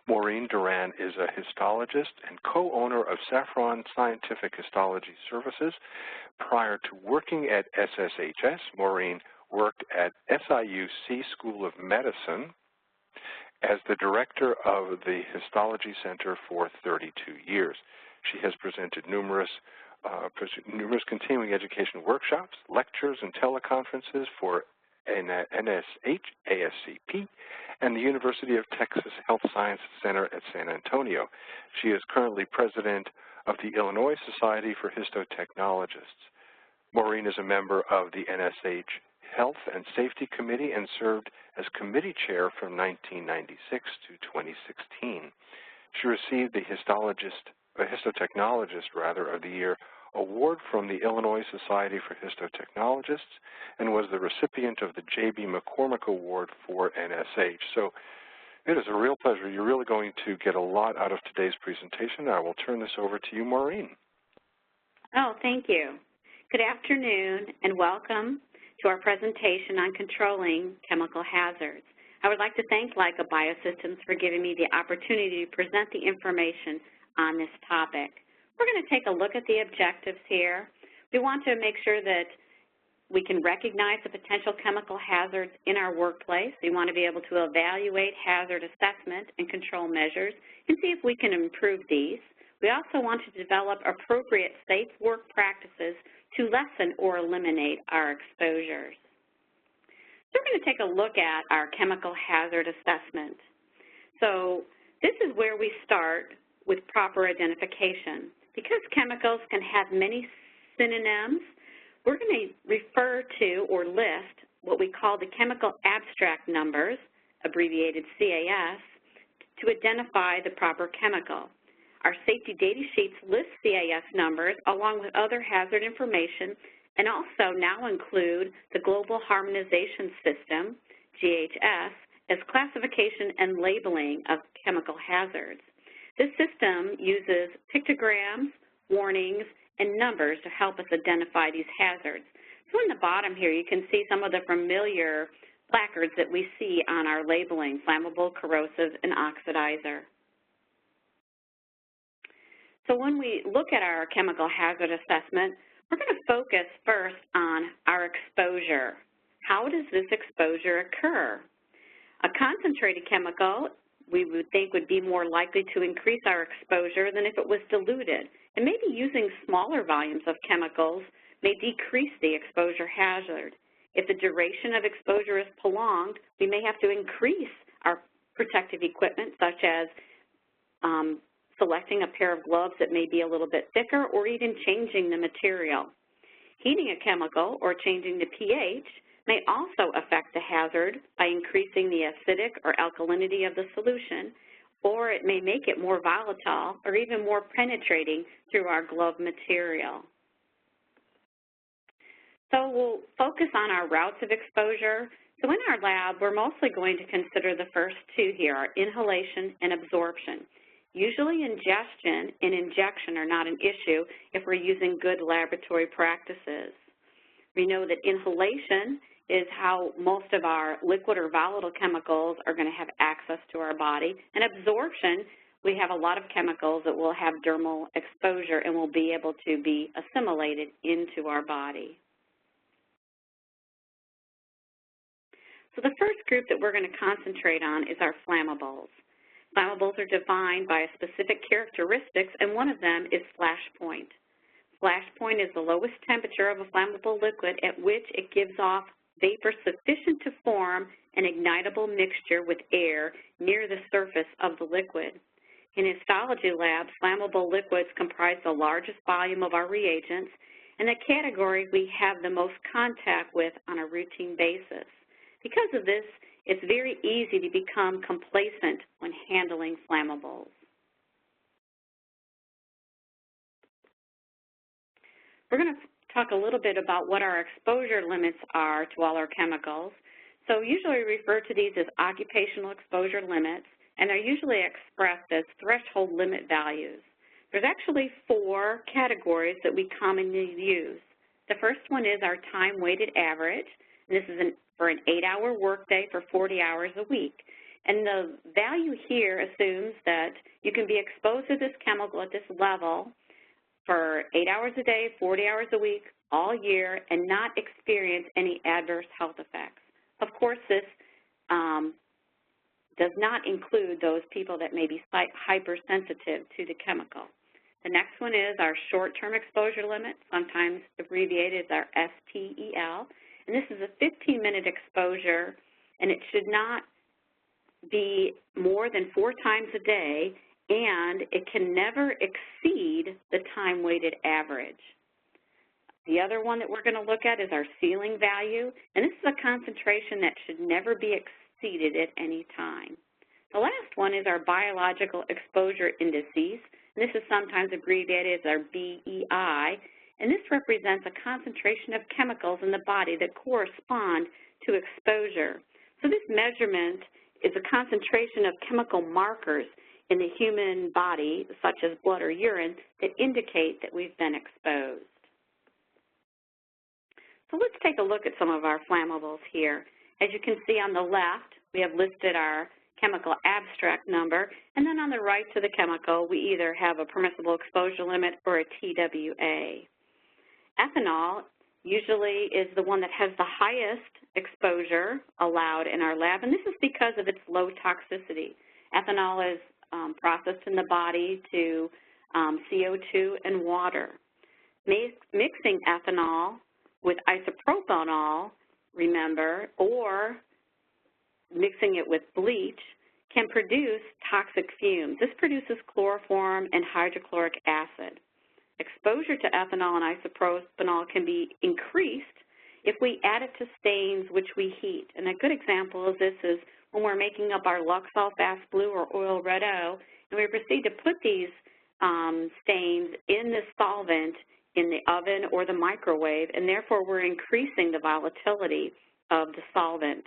Maureen Duran is a histologist and co-owner of Saffron Scientific Histology Services. Prior to working at SSHS, Maureen worked at SIUC School of Medicine as the director of the Histology Center for 32 years. She has presented numerous continuing education workshops, lectures, and teleconferences for NSH, ASCP, and the University of Texas Health Sciences Center at San Antonio. She is currently president of the Illinois Society for Histotechnologists. Maureen is a member of the NSH Health and Safety Committee and served as committee chair from 1996 to 2016. She received the Histotechnologist of the Year Award from the Illinois Society for Histotechnologists and was the recipient of the J.B. McCormick Award for NSH. So it is a real pleasure. You're really going to get a lot out of today's presentation. I will turn this over to you, Maureen. Oh, thank you. Good afternoon and welcome to our presentation on controlling chemical hazards. I would like to thank Leica Biosystems for giving me the opportunity to present the information on this topic. We're going to take a look at the objectives here. We want to make sure that we can recognize the potential chemical hazards in our workplace. We want to be able to evaluate hazard assessment and control measures and see if we can improve these. We also want to develop appropriate safe work practices to lessen or eliminate our exposures. So we're going to take a look at our chemical hazard assessment. So this is where we start with proper identification. Because chemicals can have many synonyms, we're going to refer to or list what we call the chemical abstract numbers, abbreviated CAS, to identify the proper chemical. Our safety data sheets list CAS numbers along with other hazard information and also now include the Global Harmonization System, GHS, as classification and labeling of chemical hazards. This system uses pictograms, warnings, and numbers to help us identify these hazards. So in the bottom here, you can see some of the familiar placards that we see on our labeling, flammable, corrosive, and oxidizer. So when we look at our chemical hazard assessment, we're going to focus first on our exposure. How does this exposure occur? A concentrated chemical we would think would be more likely to increase our exposure than if it was diluted. And maybe using smaller volumes of chemicals may decrease the exposure hazard. If the duration of exposure is prolonged, we may have to increase our protective equipment, such as selecting a pair of gloves that may be a little bit thicker or even changing the material. Heating a chemical or changing the pH may also affect the hazard by increasing the acidic or alkalinity of the solution, or it may make it more volatile or even more penetrating through our glove material. So we'll focus on our routes of exposure. So in our lab, we're mostly going to consider the first two here, our inhalation and absorption. Usually ingestion and injection are not an issue if we're using good laboratory practices. We know that inhalation is how most of our liquid or volatile chemicals are going to have access to our body. And absorption, we have a lot of chemicals that will have dermal exposure and will be able to be assimilated into our body. So the first group that we're going to concentrate on is our flammables. Flammables are defined by specific characteristics, and one of them is flash point. Flash point is the lowest temperature of a flammable liquid at which it gives off vapor sufficient to form an ignitable mixture with air near the surface of the liquid. In histology labs, flammable liquids comprise the largest volume of our reagents and the category we have the most contact with on a routine basis. Because of this, it's very easy to become complacent when handling flammables. We're going to talk a little bit about what our exposure limits are to all our chemicals. So usually we refer to these as occupational exposure limits, and they're usually expressed as threshold limit values. There's actually 4 categories that we commonly use. The first one is our time-weighted average. And this is for an 8-hour workday for 40 hours a week. And the value here assumes that you can be exposed to this chemical at this level for 8 hours a day, 40 hours a week, all year, and not experience any adverse health effects. Of course, this does not include those people that may be hypersensitive to the chemical. The next one is our short-term exposure limit, sometimes abbreviated as our STEL. And this is a 15-minute exposure, and it should not be more than 4 times a day, and it can never exceed the time-weighted average. The other one that we're going to look at is our ceiling value, and this is a concentration that should never be exceeded at any time. The last one is our biological exposure indices, and this is sometimes abbreviated as our BEI, and this represents a concentration of chemicals in the body that correspond to exposure. So this measurement is a concentration of chemical markers in the human body, such as blood or urine, that indicate that we've been exposed. So let's take a look at some of our flammables here. As you can see on the left, we have listed our chemical abstract number, and then on the right to the chemical, we either have a permissible exposure limit or a TWA. Ethanol usually is the one that has the highest exposure allowed in our lab, and this is because of its low toxicity. Ethanol is processed in the body to CO2 and water. Mixing ethanol with isopropanol, remember, or mixing it with bleach can produce toxic fumes. This produces chloroform and hydrochloric acid. Exposure to ethanol and isopropanol can be increased if we add it to stains which we heat. And a good example of this is when we're making up our Luxol Fast Blue or Oil Red O, and we proceed to put these stains in the solvent in the oven or the microwave, and therefore we're increasing the volatility of the solvent.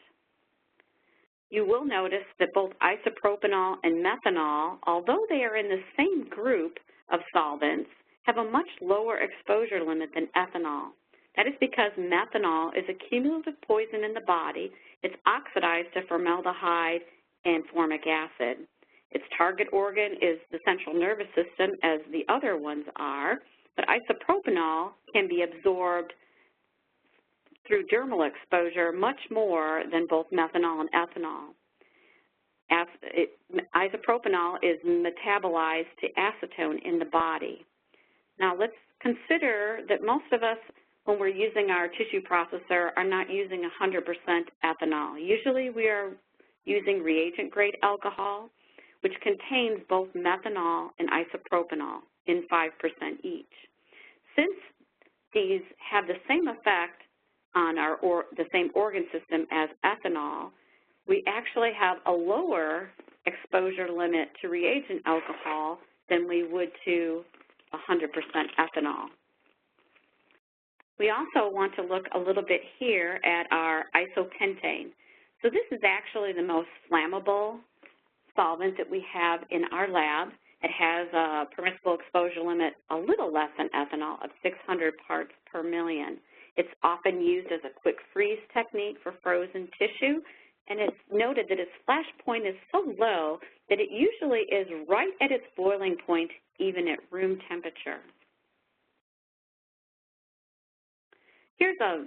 You will notice that both isopropanol and methanol, although they are in the same group of solvents, have a much lower exposure limit than ethanol. That is because methanol is a cumulative poison in the body. It's oxidized to formaldehyde and formic acid. Its target organ is the central nervous system, as the other ones are, but isopropanol can be absorbed through dermal exposure much more than both methanol and ethanol. Isopropanol is metabolized to acetone in the body. Now let's consider that most of us, when we're using our tissue processor, are not using 100% ethanol. Usually we are using reagent-grade alcohol, which contains both methanol and isopropanol in 5% each. Since these have the same effect on the same organ system as ethanol, we actually have a lower exposure limit to reagent alcohol than we would to 100% ethanol. We also want to look a little bit here at our isopentane. So this is actually the most flammable solvent that we have in our lab. It has a permissible exposure limit a little less than ethanol of 600 parts per million. It's often used as a quick freeze technique for frozen tissue, and it's noted that its flash point is so low that it usually is right at its boiling point, even at room temperature. Here's a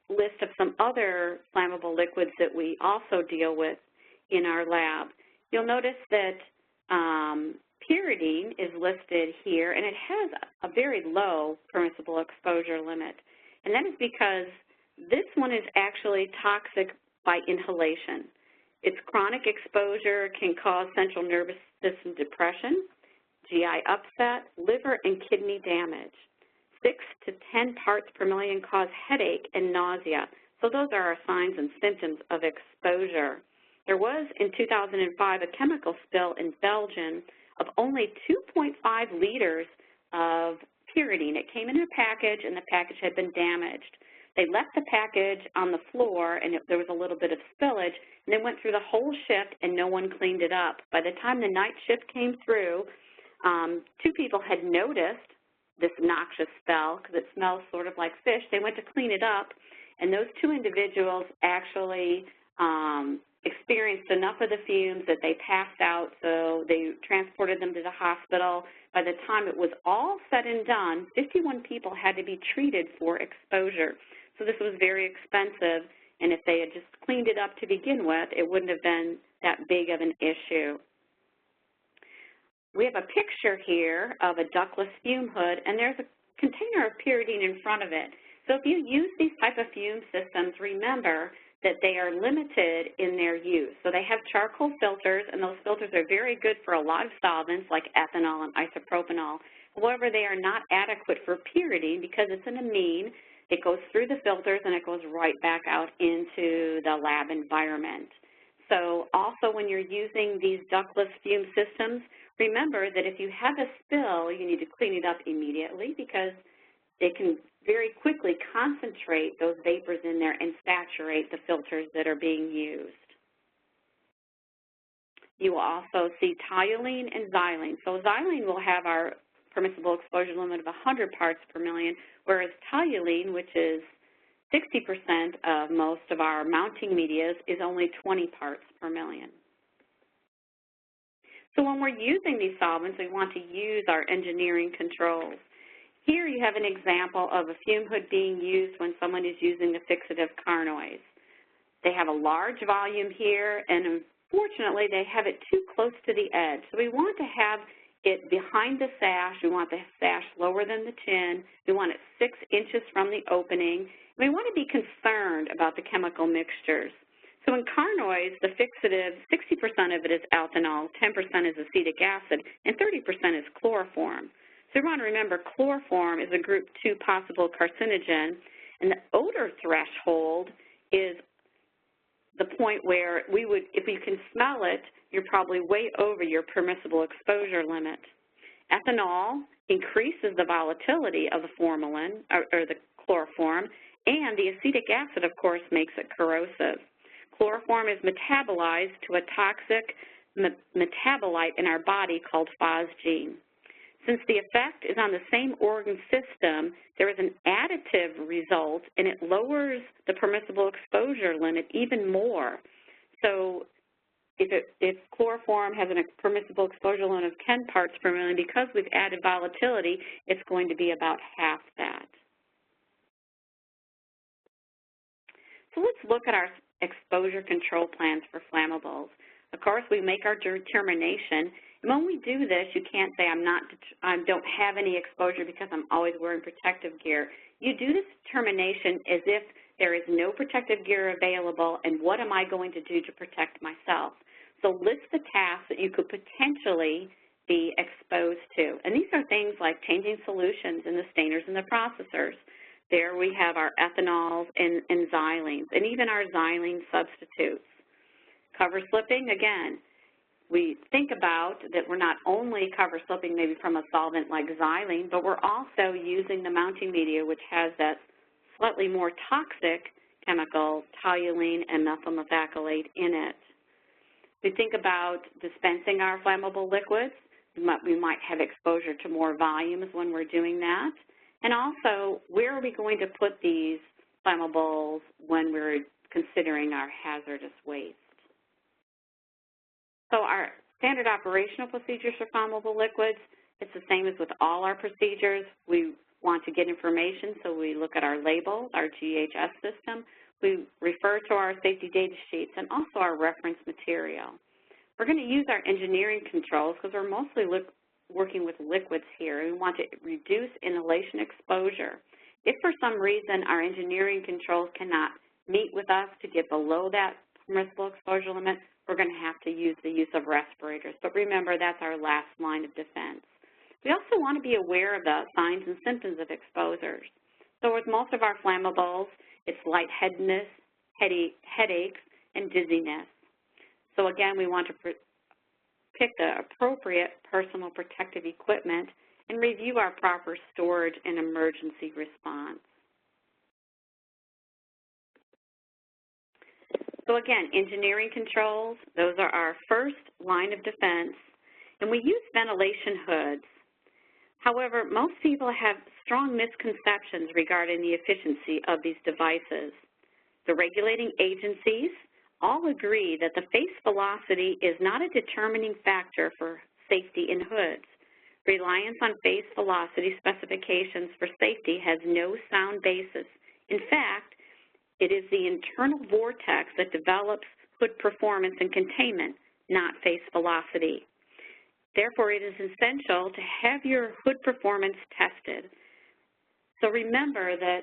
list of some other flammable liquids that we also deal with in our lab. You'll notice that pyridine is listed here, and it has a very low permissible exposure limit. And that is because this one is actually toxic by inhalation. Its chronic exposure can cause central nervous system depression, GI upset, liver and kidney damage. 6 to 10 parts per million cause headache and nausea. So those are our signs and symptoms of exposure. There was, in 2005, a chemical spill in Belgium of only 2.5 liters of pyridine. It came in a package, and the package had been damaged. They left the package on the floor, and there was a little bit of spillage, and they went through the whole shift, and no one cleaned it up. By the time the night shift came through, 2 people had noticed this noxious smell because it smells sort of like fish. They went to clean it up, and those 2 individuals actually experienced enough of the fumes that they passed out, so they transported them to the hospital. By the time it was all said and done, 51 people had to be treated for exposure. So this was very expensive, and if they had just cleaned it up to begin with, it wouldn't have been that big of an issue. We have a picture here of a ductless fume hood, and there's a container of pyridine in front of it. So if you use these type of fume systems, remember that they are limited in their use. So they have charcoal filters, and those filters are very good for a lot of solvents like ethanol and isopropanol. However, they are not adequate for pyridine because it's an amine. It goes through the filters and it goes right back out into the lab environment. So also when you're using these ductless fume systems, remember that if you have a spill, you need to clean it up immediately because they can very quickly concentrate those vapors in there and saturate the filters that are being used. You will also see toluene and xylene. So xylene will have our permissible exposure limit of 100 parts per million, whereas toluene, which is 60% of most of our mounting medias, is only 20 parts per million. So when we're using these solvents, we want to use our engineering controls. Here you have an example of a fume hood being used when someone is using the fixative carnoys. They have a large volume here, and unfortunately they have it too close to the edge. So we want to have it behind the sash. We want the sash lower than the chin. We want it 6 inches from the opening. We want to be concerned about the chemical mixtures. So in carnoys, the fixative, 60% of it is alcohol, 10% is acetic acid, and 30% is chloroform. So we want to remember chloroform is a group 2 possible carcinogen, and the odor threshold is the point where we would, if you can smell it, you're probably way over your permissible exposure limit. Ethanol increases the volatility of the formalin, or the chloroform, and the acetic acid, of course, makes it corrosive. Chloroform is metabolized to a toxic metabolite in our body called phosgene. Since the effect is on the same organ system, there is an additive result, and it lowers the permissible exposure limit even more. So if chloroform has a permissible exposure limit of 10 parts per million, because we've added volatility, it's going to be about half that. So let's look at our exposure control plans for flammables. Of course, we make our determination. And when we do this, you can't say I don't have any exposure because I'm always wearing protective gear. You do this determination as if there is no protective gear available, and what am I going to do to protect myself? So list the tasks that you could potentially be exposed to. And these are things like changing solutions in the stainers and the processors. There we have our ethanols and xylenes, and even our xylene substitutes. Cover slipping, again, we think about that we're not only cover slipping maybe from a solvent like xylene, but we're also using the mounting media, which has that slightly more toxic chemical, toluene and methyl methacrylate in it. We think about dispensing our flammable liquids. We might have exposure to more volumes when we're doing that. And also, where are we going to put these flammables when we're considering our hazardous waste? So our standard operational procedures for flammable liquids, it's the same as with all our procedures. We want to get information, so we look at our label, our GHS system. We refer to our safety data sheets and also our reference material. We're going to use our engineering controls because we're mostly working with liquids here. We want to reduce inhalation exposure. If for some reason our engineering controls cannot meet with us to get below that permissible exposure limit, we're going to have to use the use of respirators. But remember, that's our last line of defense. We also want to be aware of the signs and symptoms of exposures. So with most of our flammables, it's lightheadedness, headaches, and dizziness. So again, we want to pick the appropriate personal protective equipment and review our proper storage and emergency response. So again, engineering controls, those are our first line of defense, and we use ventilation hoods. However, most people have strong misconceptions regarding the efficiency of these devices. The regulating agencies all agree that the face velocity is not a determining factor for safety in hoods. Reliance on face velocity specifications for safety has no sound basis. In fact, it is the internal vortex that develops hood performance and containment, not face velocity. Therefore, it is essential to have your hood performance tested. So remember that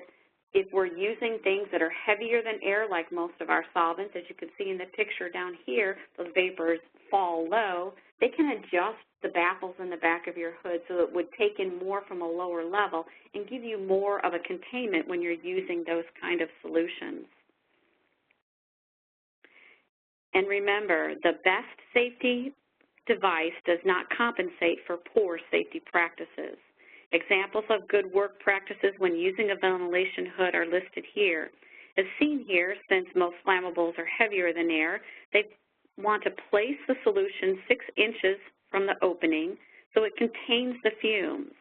if we're using things that are heavier than air, like most of our solvents, as you can see in the picture down here, those vapors fall low, they can adjust the baffles in the back of your hood so it would take in more from a lower level and give you more of a containment when you're using those kind of solutions. And remember, the best safety device does not compensate for poor safety practices. Examples of good work practices when using a ventilation hood are listed here. As seen here, since most flammables are heavier than air, they want to place the solution 6 inches from the opening so it contains the fumes.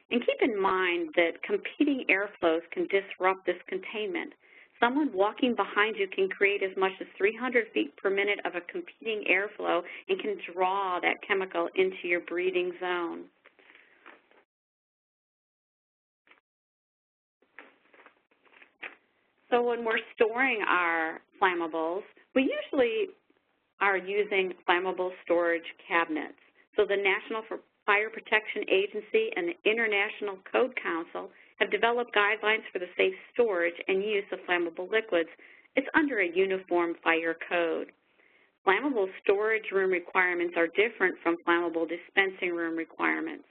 And keep in mind that competing airflows can disrupt this containment. Someone walking behind you can create as much as 300 feet per minute of a competing airflow and can draw that chemical into your breathing zone. So when we're storing our flammables, we usually are using flammable storage cabinets. So the National Fire Protection Agency and the International Code Council have developed guidelines for the safe storage and use of flammable liquids. It's under a uniform fire code. Flammable storage room requirements are different from flammable dispensing room requirements.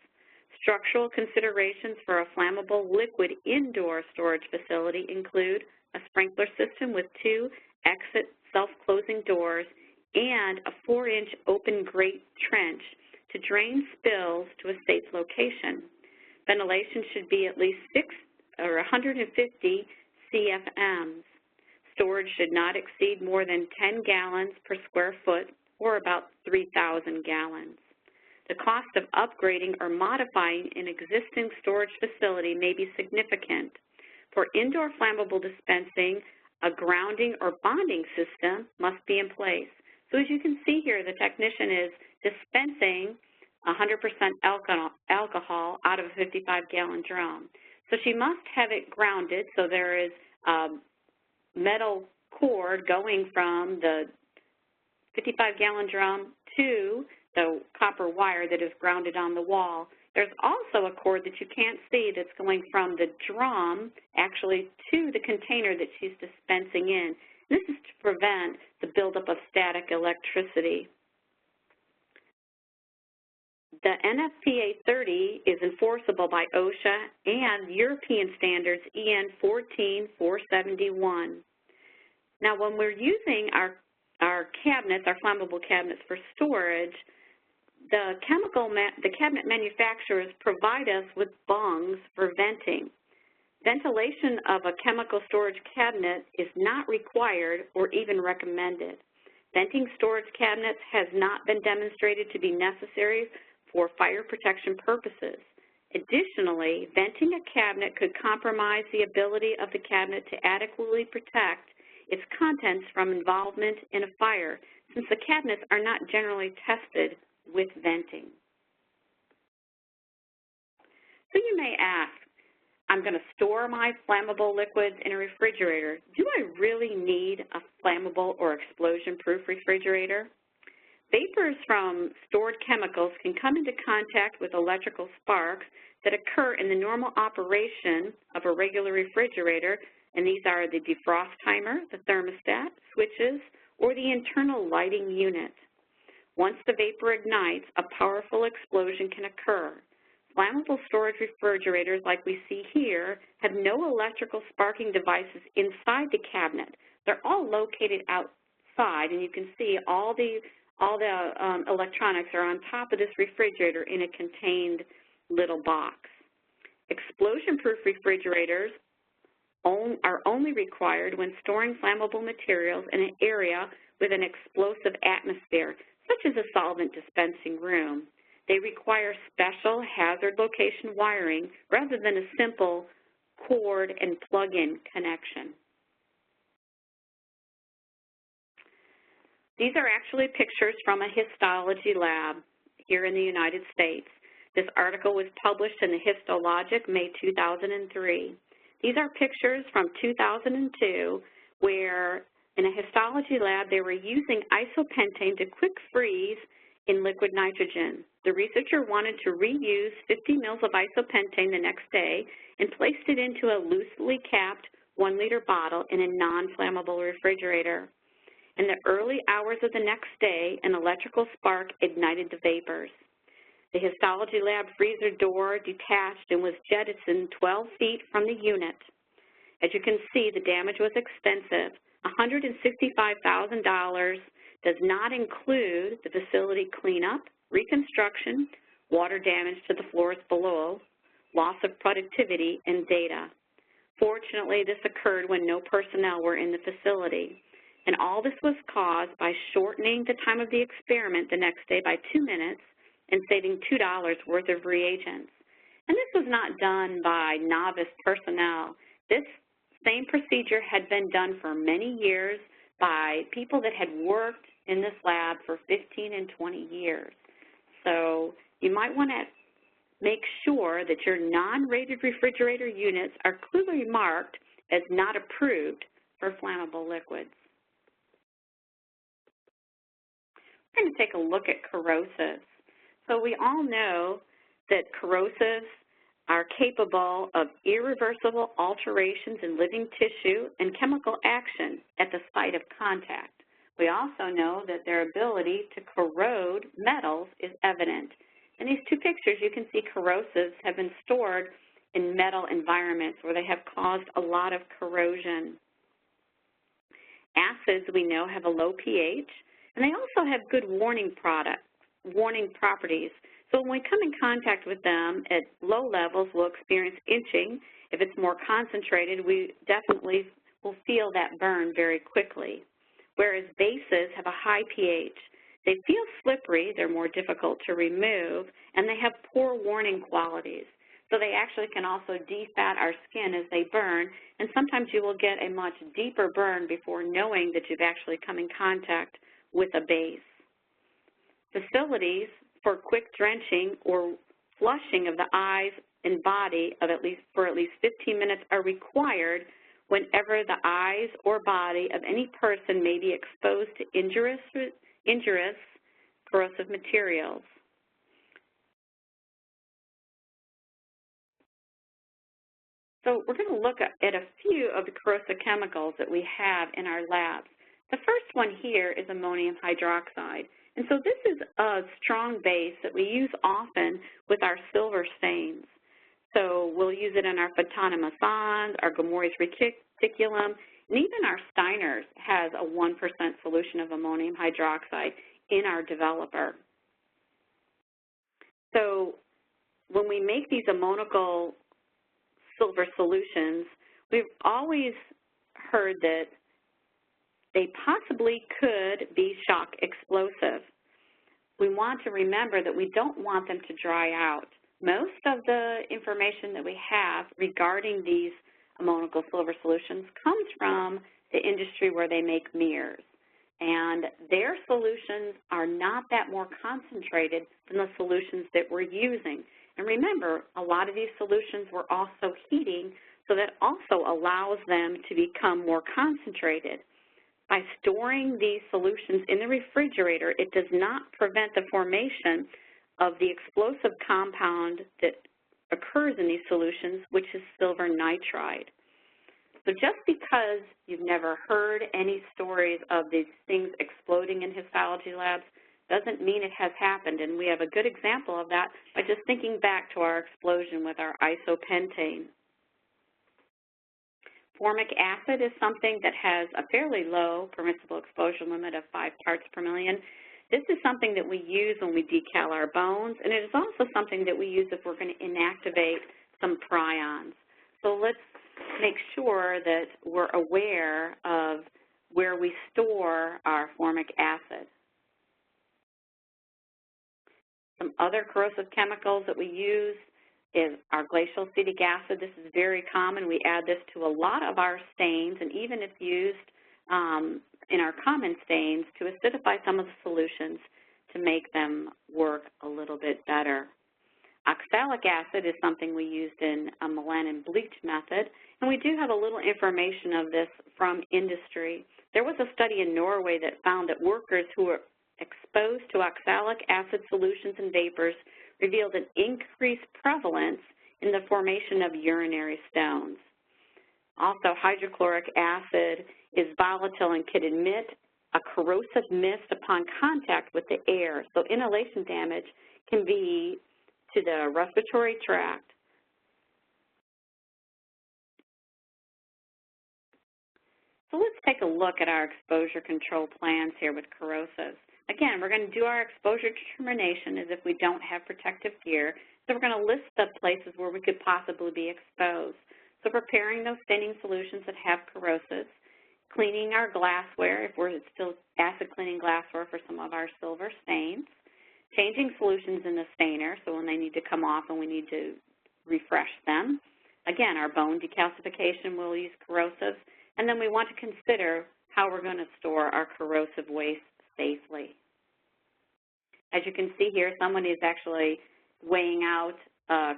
Structural considerations for a flammable liquid indoor storage facility include a sprinkler system with 2 exit self-closing doors and a 4-inch open grate trench to drain spills to a safe location. Ventilation should be at least 150 CFMs. Storage should not exceed more than 10 gallons per square foot, or about 3,000 gallons. The cost of upgrading or modifying an existing storage facility may be significant. For indoor flammable dispensing, a grounding or bonding system must be in place. So as you can see here, the technician is dispensing 100% alcohol out of a 55-gallon drum. So she must have it grounded, so there is a metal cord going from the 55-gallon drum to the copper wire that is grounded on the wall. There's also a cord that you can't see that's going from the drum actually to the container that she's dispensing in. This is to prevent the buildup of static electricity. The NFPA 30 is enforceable by OSHA and European standards EN 14471. Now, when we're using our cabinets, our flammable cabinets for storage, the cabinet manufacturers provide us with bungs for venting. Ventilation of a chemical storage cabinet is not required or even recommended. Venting storage cabinets has not been demonstrated to be necessary for fire protection purposes. Additionally, venting a cabinet could compromise the ability of the cabinet to adequately protect its contents from involvement in a fire, since the cabinets are not generally tested with venting. So you may ask, I'm going to store my flammable liquids in a refrigerator. Do I really need a flammable or explosion-proof refrigerator? Vapors from stored chemicals can come into contact with electrical sparks that occur in the normal operation of a regular refrigerator, and these are the defrost timer, the thermostat, switches, or the internal lighting unit. Once the vapor ignites, a powerful explosion can occur. Flammable storage refrigerators, like we see here, have no electrical sparking devices inside the cabinet. They're all located outside, and you can see all the electronics are on top of this refrigerator in a contained little box. Explosion-proof refrigerators are only required when storing flammable materials in an area with an explosive atmosphere, such as a solvent dispensing room. They require special hazard location wiring rather than a simple cord and plug-in connection. These are actually pictures from a histology lab here in the United States. This article was published in the Histologic, May 2003. These are pictures from 2002 where in a histology lab they were using isopentane to quick freeze in liquid nitrogen. The researcher wanted to reuse 50 mils of isopentane the next day and placed it into a loosely capped 1-liter bottle in a non-flammable refrigerator. In the early hours of the next day, an electrical spark ignited the vapors. The histology lab freezer door detached and was jettisoned 12 feet from the unit. As you can see, the damage was extensive. $165,000 does not include the facility cleanup, reconstruction, water damage to the floors below, loss of productivity, and data. Fortunately, this occurred when no personnel were in the facility, and all this was caused by shortening the time of the experiment the next day by 2 minutes and saving $2 worth of reagents. And this was not done by novice personnel. This same procedure had been done for many years by people that had worked in this lab for 15 and 20 years. So you might want to make sure that your non-rated refrigerator units are clearly marked as not approved for flammable liquids. We're going to take a look at corrosives. So we all know that corrosives are capable of irreversible alterations in living tissue and chemical action at the site of contact. We also know that their ability to corrode metals is evident. In these two pictures, you can see corrosives have been stored in metal environments where they have caused a lot of corrosion. Acids, we know, have a low pH, and they also have good warning properties. So when we come in contact with them at low levels, we'll experience itching. If it's more concentrated, we definitely will feel that burn very quickly. Whereas bases have a high pH. They feel slippery, they're more difficult to remove, and they have poor warning qualities. So they actually can also defat our skin as they burn, and sometimes you will get a much deeper burn before knowing that you've actually come in contact with a base. Facilities for quick drenching or flushing of the eyes and body for at least 15 minutes are required whenever the eyes or body of any person may be exposed to injurious corrosive materials. So we're going to look at a few of the corrosive chemicals that we have in our labs. The first one here is ammonium hydroxide. And so this is a strong base that we use often with our silver stains. So we'll use it in our Fotana Massans, our Gomorrhe's reticulum, and even our Steiner's has a 1% solution of ammonium hydroxide in our developer. So when we make these ammoniacal silver solutions, we've always heard that they possibly could be shock explosive. We want to remember that we don't want them to dry out. Most of the information that we have regarding these ammoniacal silver solutions comes from the industry where they make mirrors. And their solutions are not that more concentrated than the solutions that we're using. And remember, a lot of these solutions we're also heating, so that also allows them to become more concentrated. By storing these solutions in the refrigerator, it does not prevent the formation of the explosive compound that occurs in these solutions, which is silver nitride. So just because you've never heard any stories of these things exploding in histology labs doesn't mean it has happened, and we have a good example of that by just thinking back to our explosion with our isopentane. Formic acid is something that has a fairly low permissible exposure limit of 5 parts per million. This is something that we use when we decal our bones, and it is also something that we use if we're going to inactivate some prions. So let's make sure that we're aware of where we store our formic acid. Some other corrosive chemicals that we use is our glacial acetic acid. This is very common. We add this to a lot of our stains, and even if used in our common stains to acidify some of the solutions to make them work a little bit better. Oxalic acid is something we used in a melanin bleach method, and we do have a little information of this from industry. There was a study in Norway that found that workers who were exposed to oxalic acid solutions and vapors revealed an increased prevalence in the formation of urinary stones. Also, hydrochloric acid is volatile and can emit a corrosive mist upon contact with the air, so inhalation damage can be to the respiratory tract. So let's take a look at our exposure control plans here with corrosives. Again, we're going to do our exposure determination as if we don't have protective gear. So we're going to list the places where we could possibly be exposed. So preparing those staining solutions that have corrosives, cleaning our glassware if we're still acid cleaning glassware for some of our silver stains, changing solutions in the stainer, so when they need to come off and we need to refresh them. Again, our bone decalcification will use corrosives, and then we want to consider how we're going to store our corrosive waste safely. As you can see here, someone is actually weighing out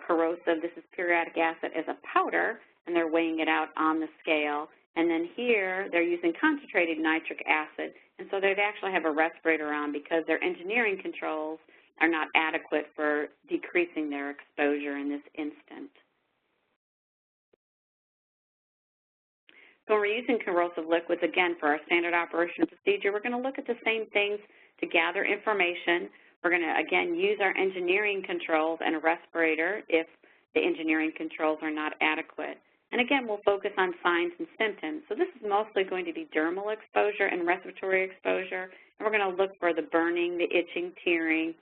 corrosive. This is periodic acid as a powder, and they're weighing it out on the scale. And then here, they're using concentrated nitric acid, and so they'd actually have a respirator on because their engineering controls are not adequate for decreasing their exposure in this instant. So when we're using corrosive liquids, again, for our standard operation procedure, we're going to look at the same things to gather information. We're going to, again, use our engineering controls and a respirator if the engineering controls are not adequate. And again, we'll focus on signs and symptoms. So this is mostly going to be dermal exposure and respiratory exposure. And we're going to look for the burning, the itching, tearing.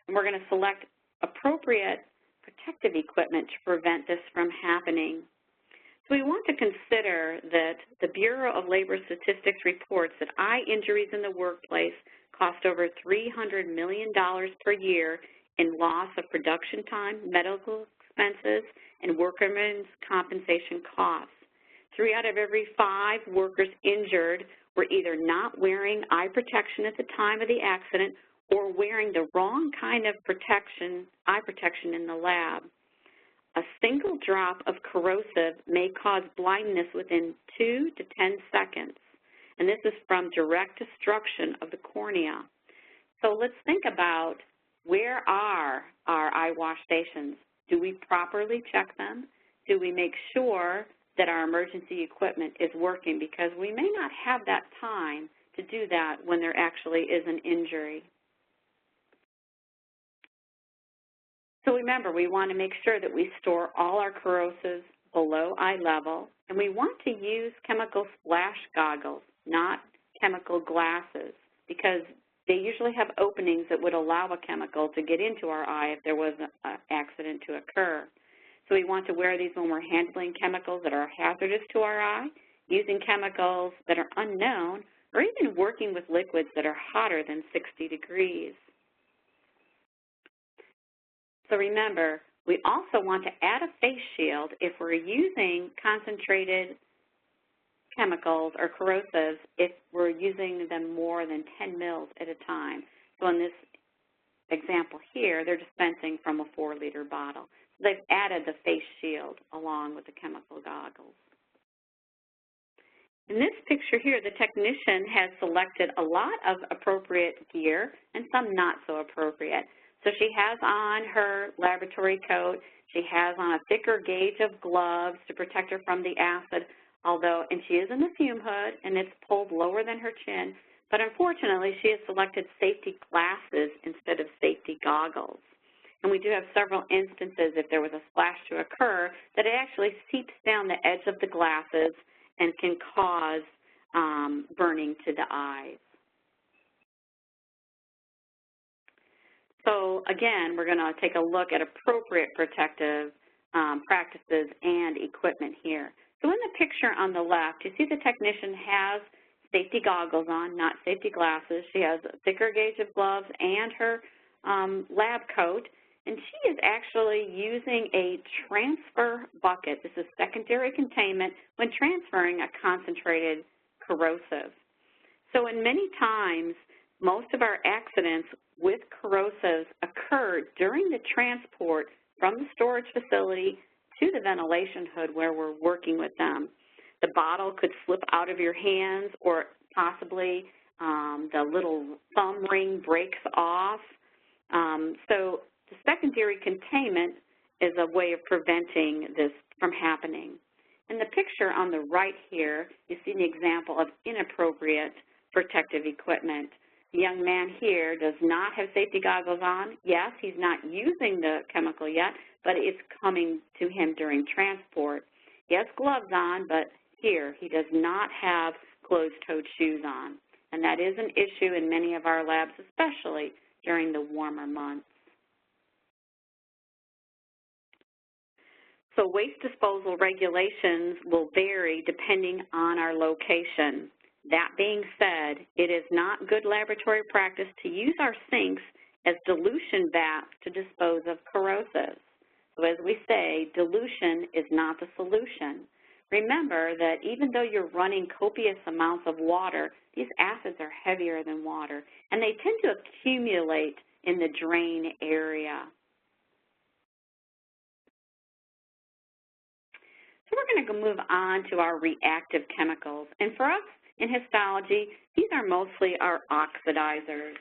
And we're going to select appropriate protective equipment to prevent this from happening. So we want to consider that the Bureau of Labor Statistics reports that eye injuries in the workplace cost over $300 million per year in loss of production time, medical expenses, and workmen's compensation costs. 3 out of every 5 workers injured were either not wearing eye protection at the time of the accident or wearing the wrong kind of eye protection in the lab. A single drop of corrosive may cause blindness within 2 to 10 seconds, and this is from direct destruction of the cornea. So let's think about, where are our eye wash stations? Do we properly check them? Do we make sure that our emergency equipment is working? Because we may not have that time to do that when there actually is an injury. So remember, we want to make sure that we store all our corrosives below eye level, and we want to use chemical splash goggles, not chemical glasses, because they usually have openings that would allow a chemical to get into our eye if there was an accident to occur. So we want to wear these when we're handling chemicals that are hazardous to our eye, using chemicals that are unknown, or even working with liquids that are hotter than 60 degrees. So remember, we also want to add a face shield if we're using concentrated chemicals or corrosives if we're using them more than 10 mils at a time. So in this example here, they're dispensing from a 4-liter bottle. So they've added the face shield along with the chemical goggles. In this picture here, the technician has selected a lot of appropriate gear and some not so appropriate. So she has on her laboratory coat, she has on a thicker gauge of gloves to protect her from the acid, and she is in the fume hood and it's pulled lower than her chin, but unfortunately she has selected safety glasses instead of safety goggles. And we do have several instances, if there was a splash to occur, that it actually seeps down the edge of the glasses and can cause burning to the eyes. So again, we're going to take a look at appropriate protective practices and equipment here. So in the picture on the left, you see the technician has safety goggles on, not safety glasses. She has a thicker gauge of gloves and her lab coat, and she is actually using a transfer bucket. This is secondary containment when transferring a concentrated corrosive. So in many times, most of our accidents with corrosives occur during the transport from the storage facility to the ventilation hood where we're working with them. The bottle could slip out of your hands, or possibly the little thumb ring breaks off. So the secondary containment is a way of preventing this from happening. In the picture on the right here, you see an example of inappropriate protective equipment. The young man here does not have safety goggles on. Yes, he's not using the chemical yet, but it's coming to him during transport. He has gloves on, but here he does not have closed-toed shoes on. And that is an issue in many of our labs, especially during the warmer months. So waste disposal regulations will vary depending on our location. That being said, it is not good laboratory practice to use our sinks as dilution vats to dispose of corrosives. So as we say, dilution is not the solution. Remember that even though you're running copious amounts of water, these acids are heavier than water, and they tend to accumulate in the drain area. So we're going to move on to our reactive chemicals. And for us in histology, these are mostly our oxidizers.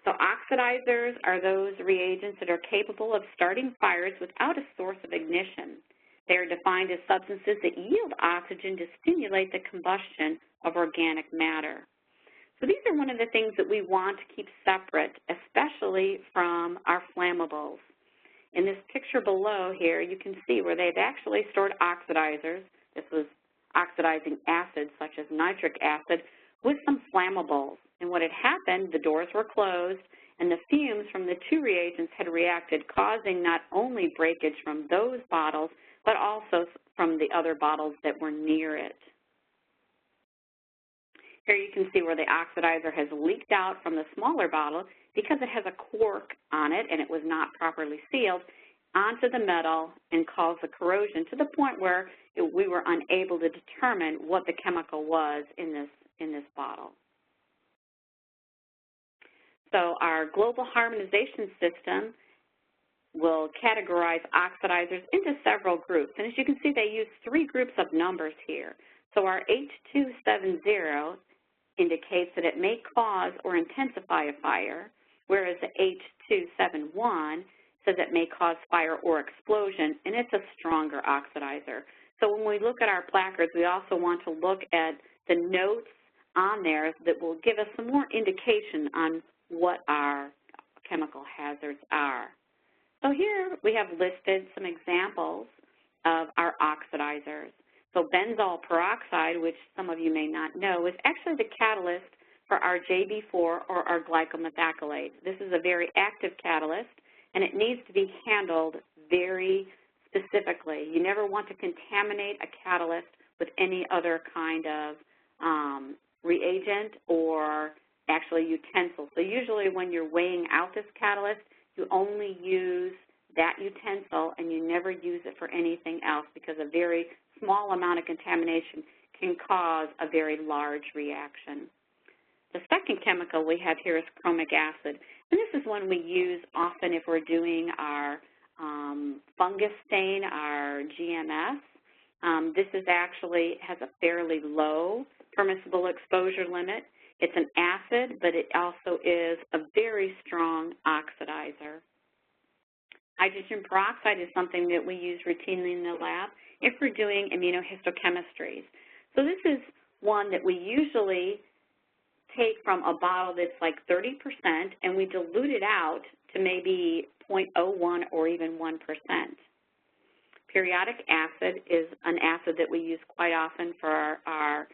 So oxidizers are those reagents that are capable of starting fires without a source of ignition. They are defined as substances that yield oxygen to stimulate the combustion of organic matter. So these are one of the things that we want to keep separate, especially from our flammables. In this picture below here, you can see where they've actually stored oxidizers. This was oxidizing acids such as nitric acid with some flammables. And what had happened, the doors were closed, and the fumes from the two reagents had reacted, causing not only breakage from those bottles, but also from the other bottles that were near it. Here you can see where the oxidizer has leaked out from the smaller bottle because it has a cork on it and it was not properly sealed onto the metal and caused the corrosion to the point where we were unable to determine what the chemical was in this bottle. So our global harmonization system will categorize oxidizers into several groups. And as you can see, they use three groups of numbers here. So our H270 indicates that it may cause or intensify a fire, whereas the H271 says it may cause fire or explosion, and it's a stronger oxidizer. So when we look at our placards, we also want to look at the notes on there that will give us some more indication on what our chemical hazards are. So here we have listed some examples of our oxidizers. So benzoyl peroxide, which some of you may not know, is actually the catalyst for our JB4 or our glycomethacrylate. This is a very active catalyst, and it needs to be handled very specifically. You never want to contaminate a catalyst with any other kind of reagent or actually utensil. So usually when you're weighing out this catalyst, you only use that utensil and you never use it for anything else because a very small amount of contamination can cause a very large reaction. The second chemical we have here is chromic acid, and this is one we use often if we're doing our fungus stain, our GMS. This is actually has a fairly low permissible exposure limit. It's an acid, but it also is a very strong oxidizer. Hydrogen peroxide is something that we use routinely in the lab if we're doing immunohistochemistries. So this is one that we usually take from a bottle that's like 30% and we dilute it out to maybe 0.01 or even 1%. Periodic acid is an acid that we use quite often for our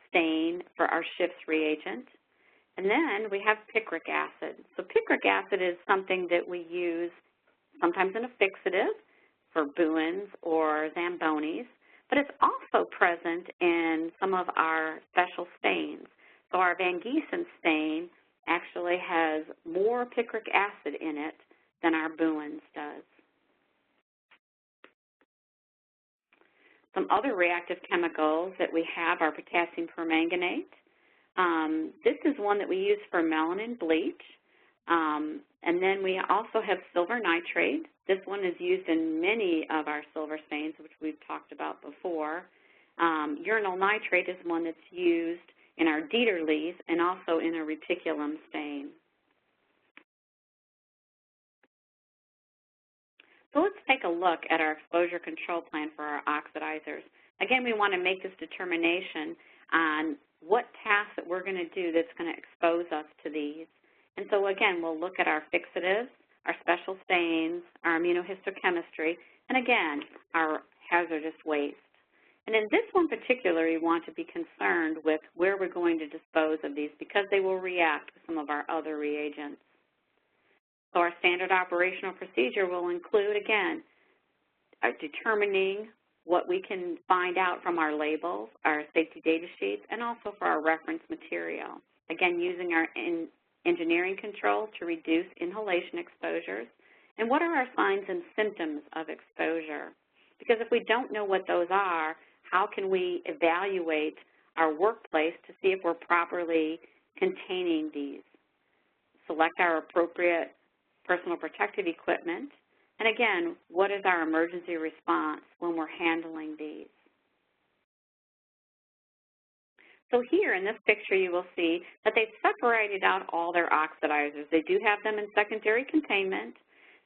stain, for our Schiff's reagent. And then we have picric acid. So picric acid is something that we use sometimes in a fixative for Boone's or Zambonis, but it's also present in some of our special stains. So our Van Giesen stain actually has more picric acid in it than our Boone's does. Some other reactive chemicals that we have are potassium permanganate. This is one that we use for melanin bleach. And then we also have silver nitrate. This one is used in many of our silver stains, which we've talked about before. Urinal nitrate is one that's used in our Dieterles and also in a reticulum stain. So let's take a look at our exposure control plan for our oxidizers. Again, we want to make this determination on what tasks that we're going to do that's going to expose us to these. And so again, we'll look at our fixatives, our special stains, our immunohistochemistry, and again, our hazardous waste. And in this one particular, we want to be concerned with where we're going to dispose of these because they will react with some of our other reagents. So our standard operational procedure will include, again, determining what we can find out from our labels, our safety data sheets, and also for our reference material. Again, using our engineering control to reduce inhalation exposures. And what are our signs and symptoms of exposure? Because if we don't know what those are, how can we evaluate our workplace to see if we're properly containing these? Select our appropriate personal protective equipment. And again, what is our emergency response when we're handling these? So here in this picture you will see that they've separated out all their oxidizers. They do have them in secondary containment.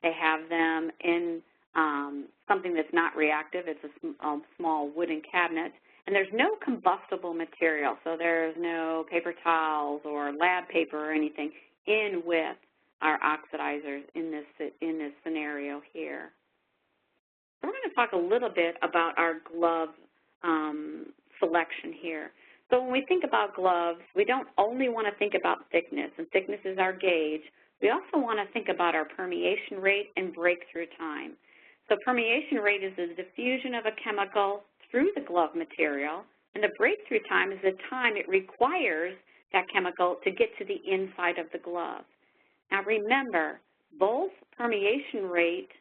They have them in something that's not reactive. It's a small wooden cabinet. And there's no combustible material, so there's no paper towels or lab paper or anything in with our oxidizers in this scenario here. So we're going to talk a little bit about our glove selection here. So when we think about gloves, we don't only want to think about thickness, and thickness is our gauge. We also want to think about our permeation rate and breakthrough time. So permeation rate is the diffusion of a chemical through the glove material, and the breakthrough time is the time it requires that chemical to get to the inside of the glove. Now remember, both permeation rate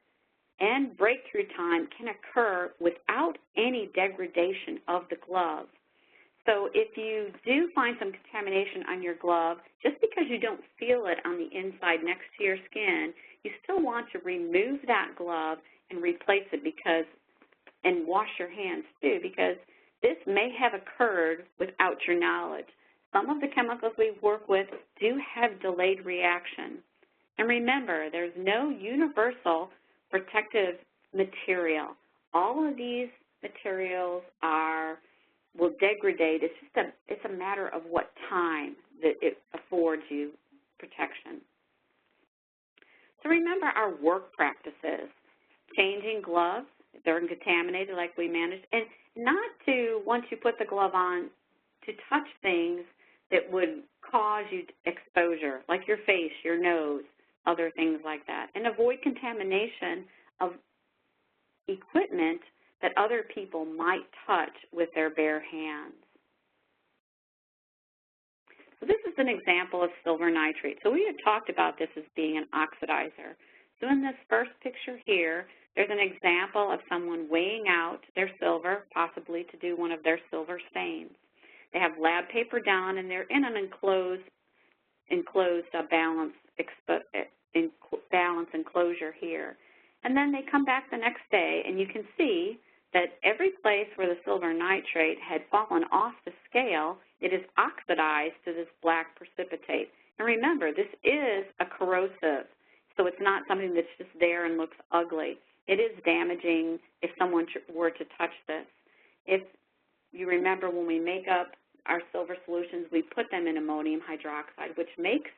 and breakthrough time can occur without any degradation of the glove. So if you do find some contamination on your glove, just because you don't feel it on the inside next to your skin, you still want to remove that glove and replace it and wash your hands too, because this may have occurred without your knowledge. Some of the chemicals we work with do have delayed reaction. And remember, there's no universal protective material. All of these materials will degrade. It's a matter of what time that it affords you protection. So remember our work practices, changing gloves if they're contaminated like we managed, and not to, once you put the glove on, to touch things that would cause you exposure, like your face, your nose, other things like that, and avoid contamination of equipment that other people might touch with their bare hands. So this is an example of silver nitrate. So we had talked about this as being an oxidizer. So in this first picture here, there's an example of someone weighing out their silver, possibly to do one of their silver stains. They have lab paper down, and they're in an enclosed balance enclosure here. And then they come back the next day, and you can see that every place where the silver nitrate had fallen off the scale, it is oxidized to this black precipitate. And remember, this is a corrosive, so it's not something that's just there and looks ugly. It is damaging if someone were to touch this. If you remember, when we make up our silver solutions, we put them in ammonium hydroxide, which makes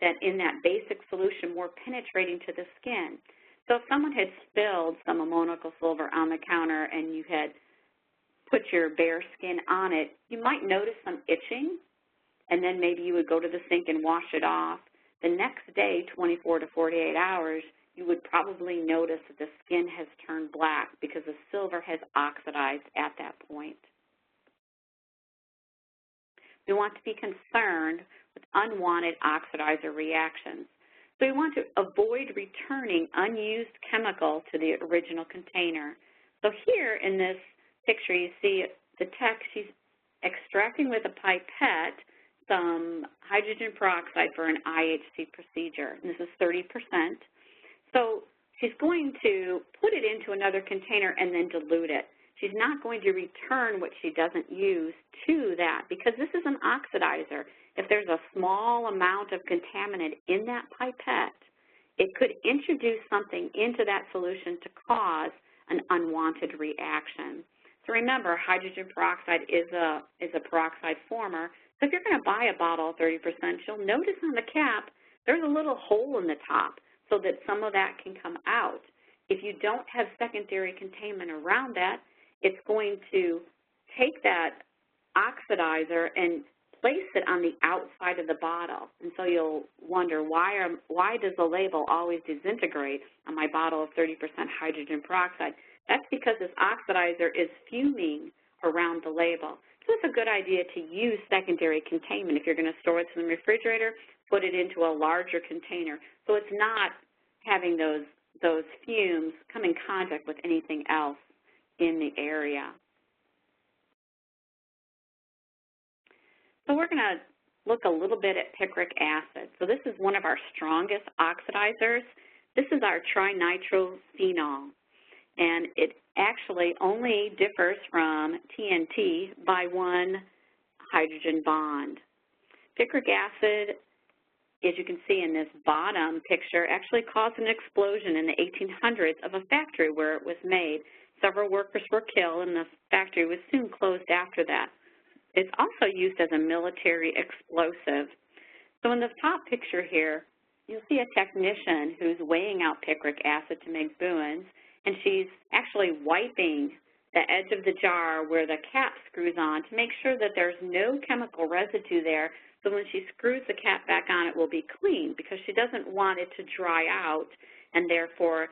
that in that basic solution more penetrating to the skin. So if someone had spilled some ammoniacal silver on the counter and you had put your bare skin on it, you might notice some itching, and then maybe you would go to the sink and wash it off. The next day, 24 to 48 hours, you would probably notice that the skin has turned black because the silver has oxidized at that point. We want to be concerned with unwanted oxidizer reactions. So we want to avoid returning unused chemical to the original container. So here in this picture, you see the tech, she's extracting with a pipette some hydrogen peroxide for an IHC procedure. And this is 30%. So she's going to put it into another container and then dilute it. She's not going to return what she doesn't use to that because this is an oxidizer. If there's a small amount of contaminant in that pipette, it could introduce something into that solution to cause an unwanted reaction. So remember, hydrogen peroxide is a peroxide former. So if you're going to buy a bottle of 30%, you'll notice on the cap there's a little hole in the top so that some of that can come out. If you don't have secondary containment around that, it's going to take that oxidizer and place it on the outside of the bottle. And so you'll wonder, why does the label always disintegrate on my bottle of 30% hydrogen peroxide? That's because this oxidizer is fuming around the label. So it's a good idea to use secondary containment. If you're going to store it in the refrigerator, put it into a larger container so it's not having those fumes come in contact with anything else in the area. So we're going to look a little bit at picric acid. So this is one of our strongest oxidizers. This is our trinitrophenol, and it actually only differs from TNT by one hydrogen bond. Picric acid, as you can see in this bottom picture, actually caused an explosion in the 1800s of a factory where it was made. Several workers were killed, and the factory was soon closed after that. It's also used as a military explosive. So in the top picture here, you'll see a technician who's weighing out picric acid to make buoys, and she's actually wiping the edge of the jar where the cap screws on to make sure that there's no chemical residue there, so when she screws the cap back on, it will be clean because she doesn't want it to dry out, and therefore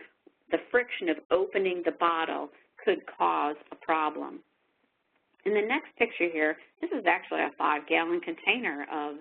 the friction of opening the bottle could cause a problem. In the next picture here, this is actually a 5-gallon container of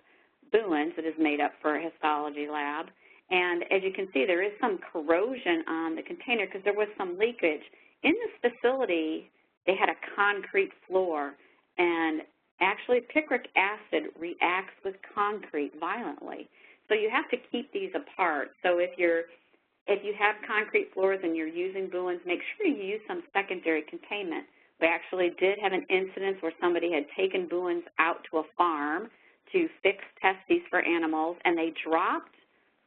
buoys that is made up for a histology lab. And as you can see, there is some corrosion on the container because there was some leakage. In this facility, they had a concrete floor, and actually picric acid reacts with concrete violently. So you have to keep these apart. So if you have concrete floors and you're using buoys, make sure you use some secondary containment. We actually did have an incident where somebody had taken buoys out to a farm to test these for animals, and they dropped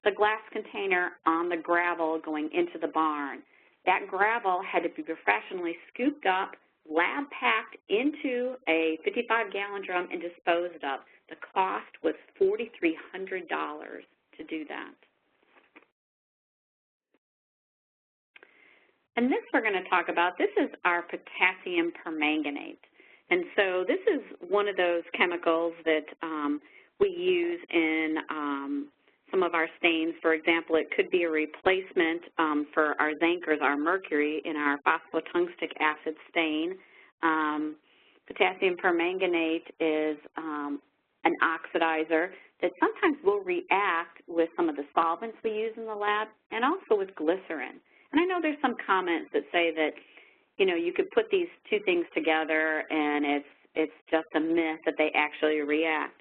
the glass container on the gravel going into the barn. That gravel had to be professionally scooped up, lab packed into a 55-gallon drum and disposed of. The cost was $4,300 to do that. And this we're going to talk about, this is our potassium permanganate. And so this is one of those chemicals that we use in some of our stains. For example, it could be a replacement for our Zankers, our mercury, in our phosphotungstic acid stain. Potassium permanganate is an oxidizer that sometimes will react with some of the solvents we use in the lab and also with glycerin. And I know there's some comments that say that, you know, you could put these two things together and it's just a myth that they actually react.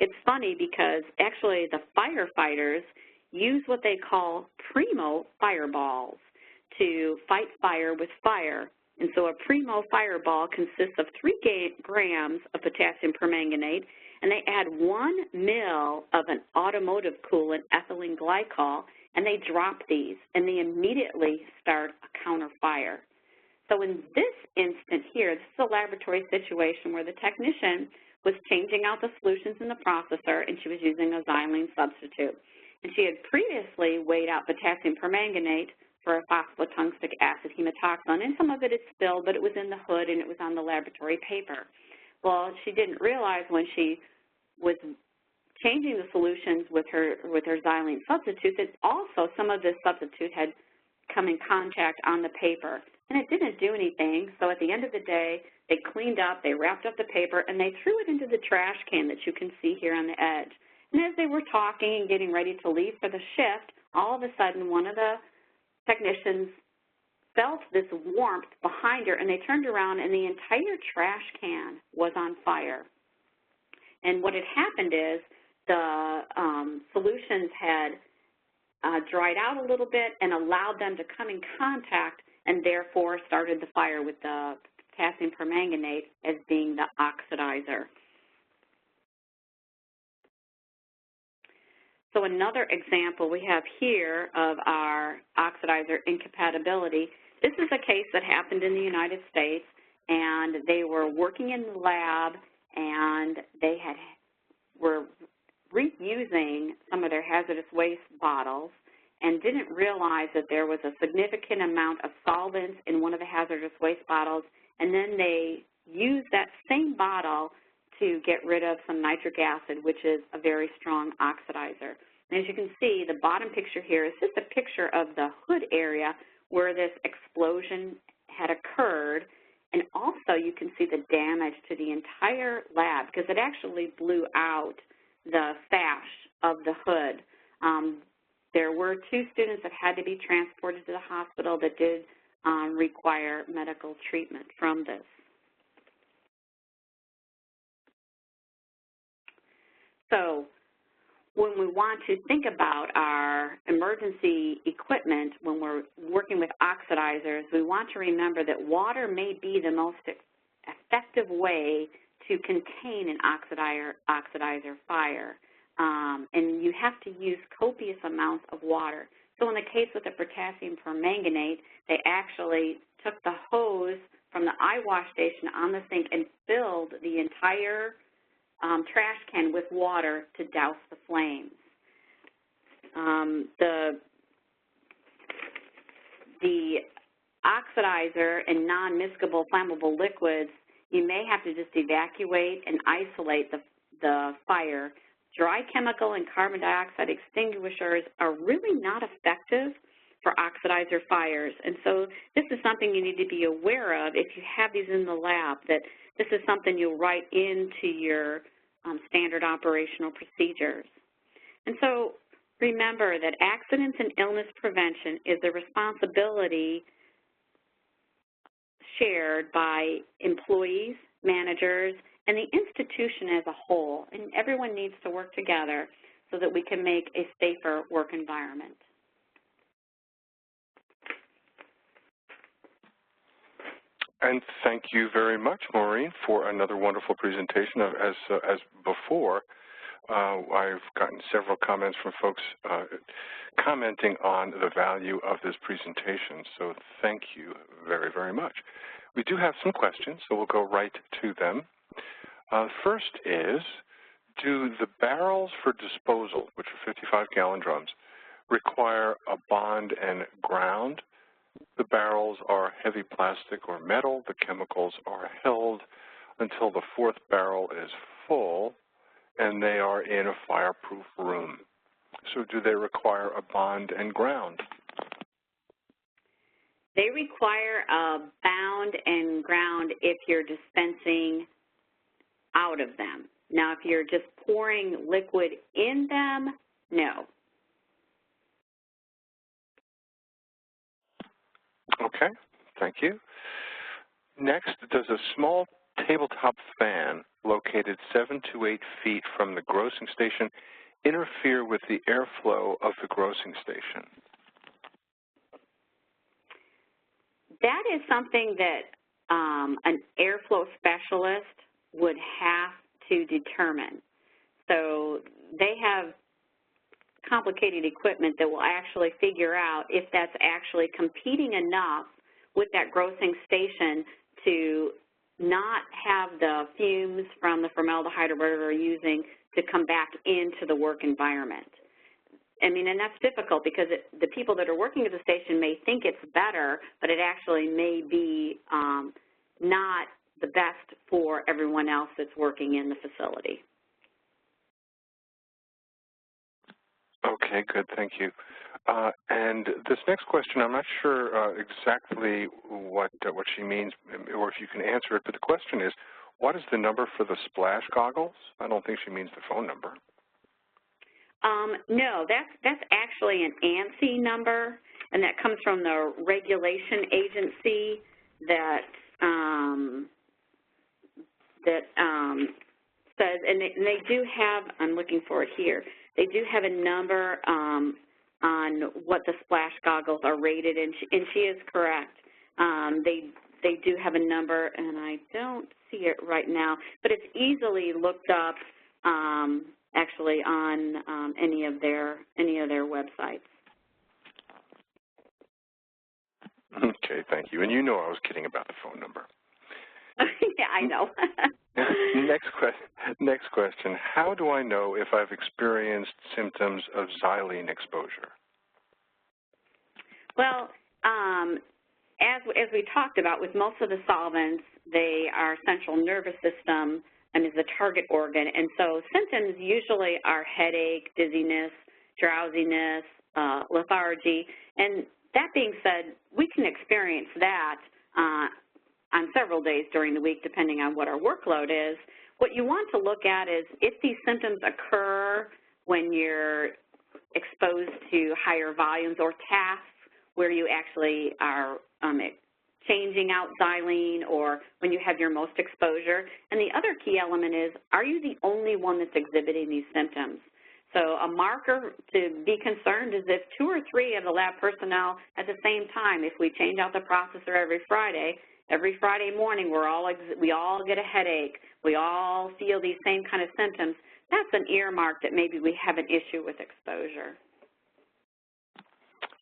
It's funny because actually the firefighters use what they call primo fireballs to fight fire with fire. And so a primo fireball consists of 3 grams of potassium permanganate, and they add 1 ml of an automotive coolant, ethylene glycol, and they drop these, and they immediately start a counter fire. So in this instant here, this is a laboratory situation where the technician was changing out the solutions in the processor, and she was using a xylene substitute. And she had previously weighed out potassium permanganate for a phosphotungstic acid hematoxin, and some of it had spilled, but it was in the hood and it was on the laboratory paper. Well, she didn't realize when she was changing the solutions with her xylene substitute that also some of this substitute had come in contact on the paper. And it didn't do anything, so at the end of the day, they cleaned up, they wrapped up the paper, and they threw it into the trash can that you can see here on the edge. And as they were talking and getting ready to leave for the shift, all of a sudden one of the technicians felt this warmth behind her, and they turned around, and the entire trash can was on fire. And what had happened is the solutions had dried out a little bit and allowed them to come in contact, and therefore started the fire, with the potassium permanganate as being the oxidizer. So another example we have here of our oxidizer incompatibility, this is a case that happened in the United States, and they were working in the lab, and they were reusing some of their hazardous waste bottles and didn't realize that there was a significant amount of solvents in one of the hazardous waste bottles, and then they used that same bottle to get rid of some nitric acid, which is a very strong oxidizer. And as you can see, the bottom picture here is just a picture of the hood area where this explosion had occurred, and also you can see the damage to the entire lab because it actually blew out the sash of the hood. There were 2 students that had to be transported to the hospital that did require medical treatment from this. So when we want to think about our emergency equipment when we're working with oxidizers, we want to remember that water may be the most effective way to contain an oxidizer fire. And you have to use copious amounts of water. So in the case with the potassium permanganate, they actually took the hose from the eye wash station on the sink and filled the entire trash can with water to douse the flames. The oxidizer and non-miscible flammable liquids, you may have to just evacuate and isolate the fire. Dry chemical and carbon dioxide extinguishers are really not effective for oxidizer fires. And so this is something you need to be aware of if you have these in the lab, that this is something you'll write into your standard operational procedures. And so remember that accidents and illness prevention is a responsibility shared by employees, managers, and the institution as a whole. And everyone needs to work together so that we can make a safer work environment. And thank you very much, Maureen, for another wonderful presentation. As before, I've gotten several comments from folks commenting on the value of this presentation, so thank you very, very much. We do have some questions, so we'll go right to them. First is, do the barrels for disposal, which are 55-gallon drums, require a bond and ground? The barrels are heavy plastic or metal. The chemicals are held until the 4th barrel is full, and they are in a fireproof room. So do they require a bond and ground? They require a bound and ground if you're dispensing out of them. Now, if you're just pouring liquid in them, no. Okay, thank you. Next, does a small tabletop fan located 7 to 8 feet from the grossing station interfere with the airflow of the grossing station? That is something that an airflow specialist would have to determine. So they have complicated equipment that will actually figure out if that's actually competing enough with that grossing station to not have the fumes from the formaldehyde or whatever they're using to come back into the work environment. I mean, and that's difficult because the people that are working at the station may think it's better, but it actually may be not the best for everyone else that's working in the facility. Okay, good, thank you. And this next question, I'm not sure exactly what she means or if you can answer it, but the question is, what is the number for the splash goggles? I don't think she means the phone number. No, that's actually an ANSI number, and that comes from the regulation agency that says, and they do have, I'm looking for it here, they do have a number on what the splash goggles are rated, and she is correct. They do have a number, and I don't see it right now, but it's easily looked up actually on any of their websites. Okay, thank you. And you know I was kidding about the phone number. Yeah, I know. Next question. How do I know if I've experienced symptoms of xylene exposure? Well, as we talked about, with most of the solvents, our central nervous system is the target organ, and so symptoms usually are headache, dizziness, drowsiness, lethargy, and that being said, we can experience that on several days during the week, depending on what our workload is. What you want to look at is if these symptoms occur when you're exposed to higher volumes or tasks where you actually are changing out xylene, or when you have your most exposure. And the other key element is, are you the only one that's exhibiting these symptoms? So a marker to be concerned is if 2 or 3 of the lab personnel at the same time, if we change out the processor every Friday morning we all get a headache, we all feel these same kind of symptoms, that's an earmark that maybe we have an issue with exposure.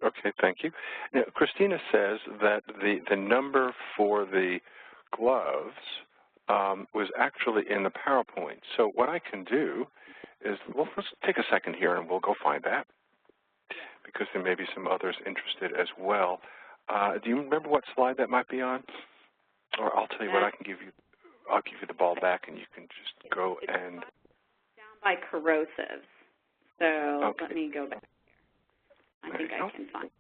Okay, thank you. Now, Christina says that the number for the gloves was actually in the PowerPoint. So what I can do is, well, let's take a second here and we'll go find that, because there may be some others interested as well. Do you remember what slide that might be on? Or I'll tell you what, I'll give you the ball back and you can just go and... Down by corrosives. So okay. Let me go back here. I think I can find.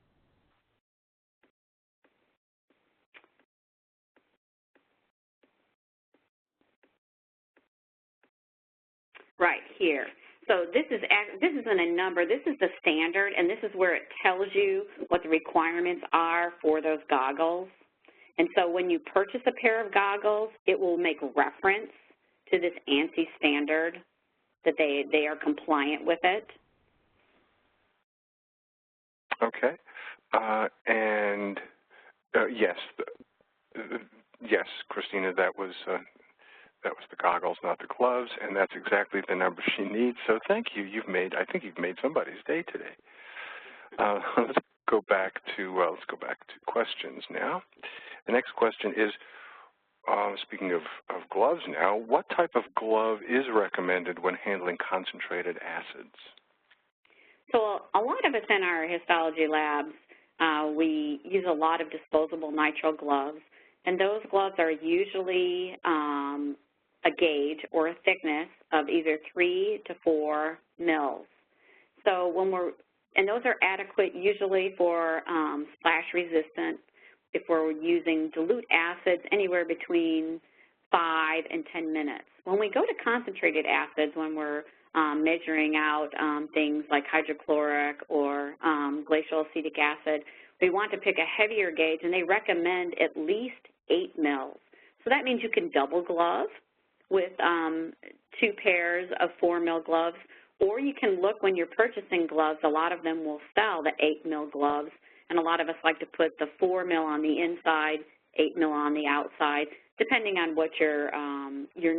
Right here. So this isn't a number. This is the standard, and this is where it tells you what the requirements are for those goggles. And so when you purchase a pair of goggles, it will make reference to this ANSI standard that they are compliant with it. Okay, yes, Christina, that was the goggles, not the gloves, and that's exactly the number she needs. So thank you. I think you've made somebody's day today. Let's go back to questions now. The next question is, speaking of gloves now, what type of glove is recommended when handling concentrated acids? So a lot of us in our histology labs, we use a lot of disposable nitrile gloves, and those gloves are usually a gauge or a thickness of either 3 to 4 mils. So and those are adequate usually for splash resistant. If we're using dilute acids, anywhere between 5 and 10 minutes. When we go to concentrated acids, when we're measuring out things like hydrochloric or glacial acetic acid, we want to pick a heavier gauge, and they recommend at least 8 mils. So that means you can double glove with 2 pairs of 4 mil gloves, or you can look when you're purchasing gloves, a lot of them will sell the 8 mil gloves, and a lot of us like to put the 4 mil on the inside, 8 mil on the outside, depending on what your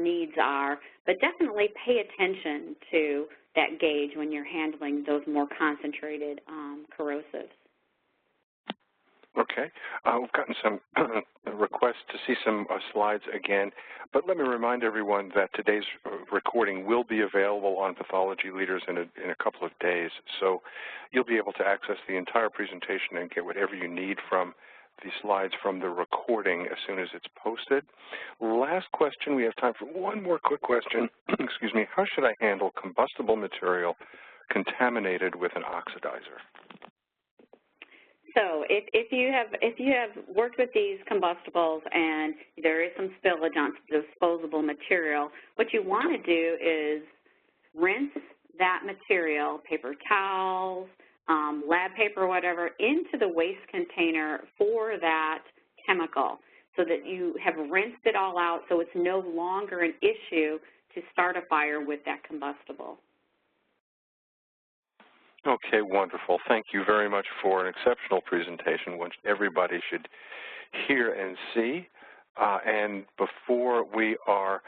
needs are. But definitely pay attention to that gauge when you're handling those more concentrated corrosives. Okay. We've gotten some requests to see some slides again, but let me remind everyone that today's recording will be available on Pathology Leaders in a couple of days, so you'll be able to access the entire presentation and get whatever you need from the slides from the recording as soon as it's posted. Last question, we have time for one more quick question. Excuse me. How should I handle combustible material contaminated with an oxidizer? So if you have worked with these combustibles and there is some spillage on disposable material, what you want to do is rinse that material, paper towels, lab paper or whatever into the waste container for that chemical so that you have rinsed it all out so it's no longer an issue to start a fire with that combustible. Okay, wonderful. Thank you very much for an exceptional presentation, which everybody should hear and see. And before we are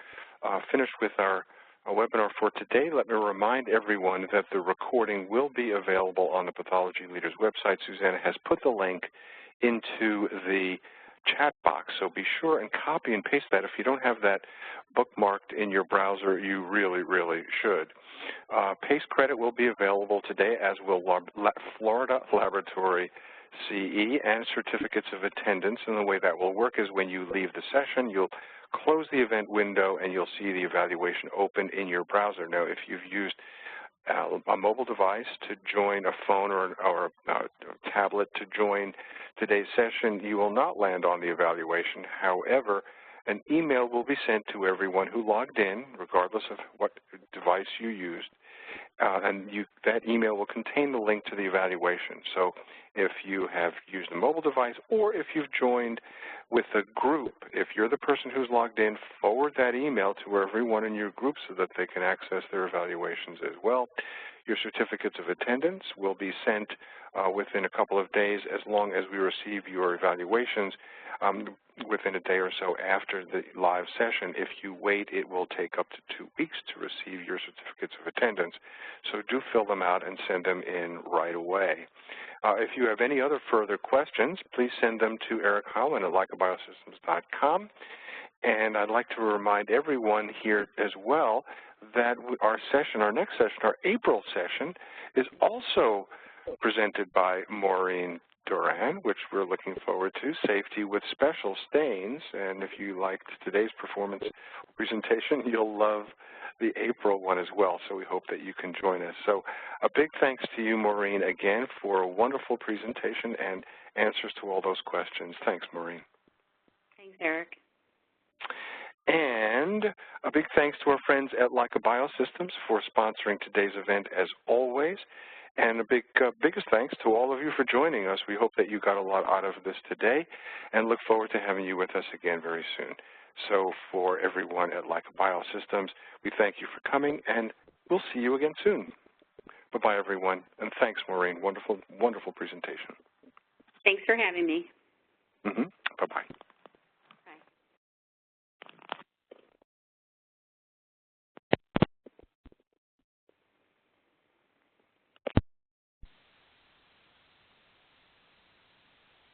finished with our webinar for today, let me remind everyone that the recording will be available on the Pathology Leaders website. Susanna has put the link into the chat box, so be sure and copy and paste that. If you don't have that bookmarked in your browser, you really, really should. PACE credit will be available today, as will Florida Laboratory CE and certificates of attendance. And the way that will work is when you leave the session, you'll close the event window and you'll see the evaluation open in your browser. Now, if you've used a mobile device to join a phone or a tablet to join today's session, you will not land on the evaluation. However, an email will be sent to everyone who logged in, regardless of what device you used, and that email will contain the link to the evaluation. So if you have used a mobile device or if you've joined with a group, if you're the person who's logged in, forward that email to everyone in your group so that they can access their evaluations as well. Your certificates of attendance will be sent within a couple of days, as long as we receive your evaluations within a day or so after the live session. If you wait, it will take up to 2 weeks to receive your certificates of attendance. So do fill them out and send them in right away. If you have any other further questions, please send them to Eric Heilman at leicabiosystems.com. And I'd like to remind everyone here as well that our next session, our April session, is also presented by Maureen Duran, which we're looking forward to, Safety with Special Stains. And if you liked today's performance presentation, you'll love the April one as well. So we hope that you can join us. So a big thanks to you, Maureen, again, for a wonderful presentation and answers to all those questions. Thanks, Maureen. Thanks, Eric. And a big thanks to our friends at Leica Biosystems for sponsoring today's event as always. And a biggest thanks to all of you for joining us. We hope that you got a lot out of this today and look forward to having you with us again very soon. So for everyone at Leica Biosystems, we thank you for coming, and we'll see you again soon. Bye-bye, everyone, and thanks, Maureen. Wonderful, wonderful presentation. Thanks for having me. Bye-bye.